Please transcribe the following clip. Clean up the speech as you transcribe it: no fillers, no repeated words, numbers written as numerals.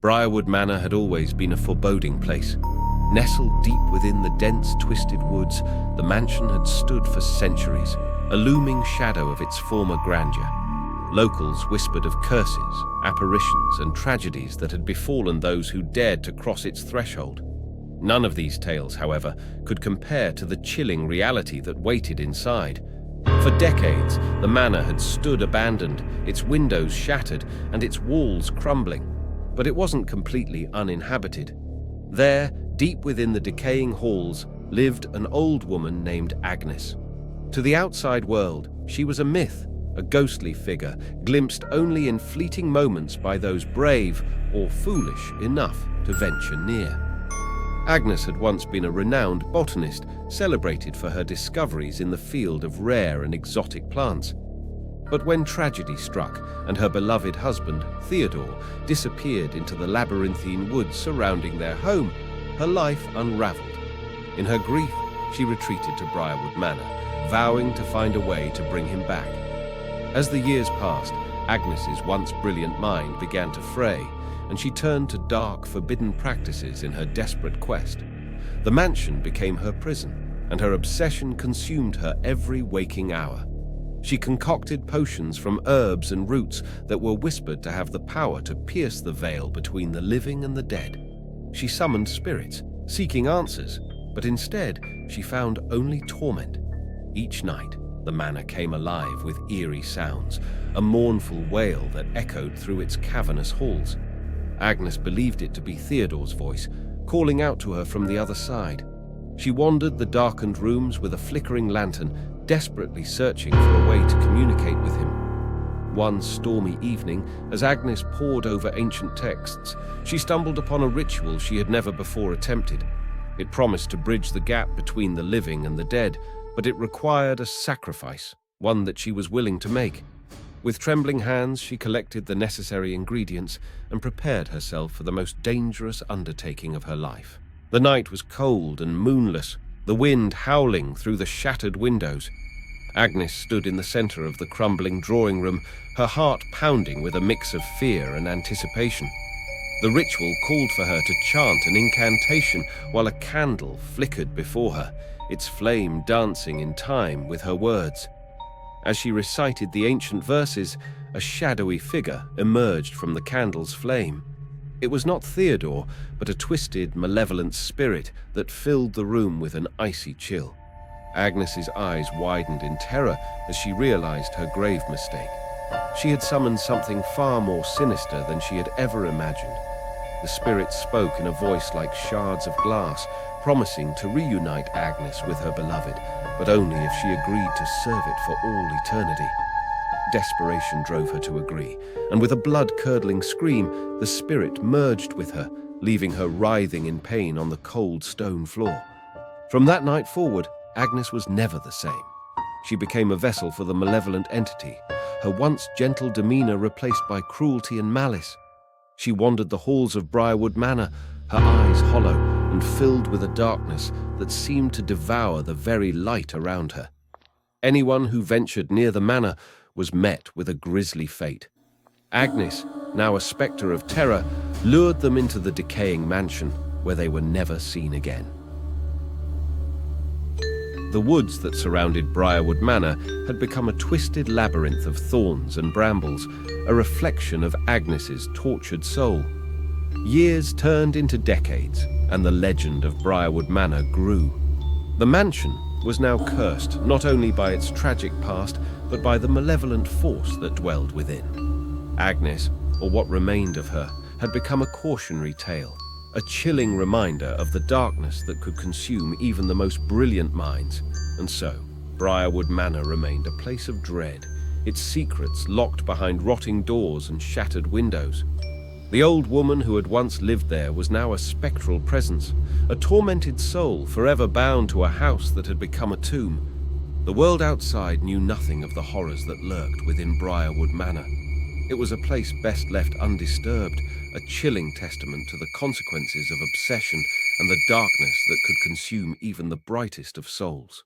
Briarwood Manor had always been a foreboding place. Nestled deep within the dense, twisted woods, the mansion had stood for centuries, a looming shadow of its former grandeur. Locals whispered of curses, apparitions, and tragedies that had befallen those who dared to cross its threshold. None of these tales, however, could compare to the chilling reality that waited inside. For decades, the manor had stood abandoned, its windows shattered and its walls crumbling. But it wasn't completely uninhabited. There, deep within the decaying halls, lived an old woman named Agnes. To the outside world, she was a myth, a ghostly figure, glimpsed only in fleeting moments by those brave or foolish enough to venture near. Agnes had once been a renowned botanist, celebrated for her discoveries in the field of rare and exotic plants. But when tragedy struck and her beloved husband, Theodore, disappeared into the labyrinthine woods surrounding their home, her life unraveled. In her grief, she retreated to Briarwood Manor, vowing to find a way to bring him back. As the years passed, Agnes's once brilliant mind began to fray, and she turned to dark, forbidden practices in her desperate quest. The mansion became her prison, and her obsession consumed her every waking hour. She concocted potions from herbs and roots that were whispered to have the power to pierce the veil between the living and the dead. She summoned spirits, seeking answers, but instead she found only torment. Each night, the manor came alive with eerie sounds, a mournful wail that echoed through its cavernous halls. Agnes believed it to be Theodore's voice, calling out to her from the other side. She wandered the darkened rooms with a flickering lantern, desperately searching for a way to communicate with him. One stormy evening, as Agnes pored over ancient texts, she stumbled upon a ritual she had never before attempted. It promised to bridge the gap between the living and the dead, but it required a sacrifice, one that she was willing to make. With trembling hands, she collected the necessary ingredients and prepared herself for the most dangerous undertaking of her life. The night was cold and moonless, the wind howling through the shattered windows. Agnes stood in the center of the crumbling drawing room, her heart pounding with a mix of fear and anticipation. The ritual called for her to chant an incantation while a candle flickered before her, its flame dancing in time with her words. As she recited the ancient verses, a shadowy figure emerged from the candle's flame. It was not Theodore, but a twisted, malevolent spirit that filled the room with an icy chill. Agnes's eyes widened in terror as she realized her grave mistake. She had summoned something far more sinister than she had ever imagined. The spirit spoke in a voice like shards of glass, promising to reunite Agnes with her beloved, but only if she agreed to serve it for all eternity. Desperation drove her to agree, and with a blood-curdling scream, the spirit merged with her, leaving her writhing in pain on the cold stone floor. From that night forward, Agnes was never the same. She became a vessel for the malevolent entity, her once gentle demeanor replaced by cruelty and malice. She wandered the halls of Briarwood Manor, her eyes hollow and filled with a darkness that seemed to devour the very light around her. Anyone who ventured near the manor was met with a grisly fate. Agnes, now a spectre of terror, lured them into the decaying mansion, where they were never seen again. The woods that surrounded Briarwood Manor had become a twisted labyrinth of thorns and brambles, a reflection of Agnes's tortured soul. Years turned into decades, and the legend of Briarwood Manor grew. The mansion was now cursed not only by its tragic past, but by the malevolent force that dwelled within. Agnes, or what remained of her, had become a cautionary tale, a chilling reminder of the darkness that could consume even the most brilliant minds. And so, Briarwood Manor remained a place of dread, its secrets locked behind rotting doors and shattered windows. The old woman who had once lived there was now a spectral presence, a tormented soul forever bound to a house that had become a tomb. The world outside knew nothing of the horrors that lurked within Briarwood Manor. It was a place best left undisturbed, a chilling testament to the consequences of obsession and the darkness that could consume even the brightest of souls.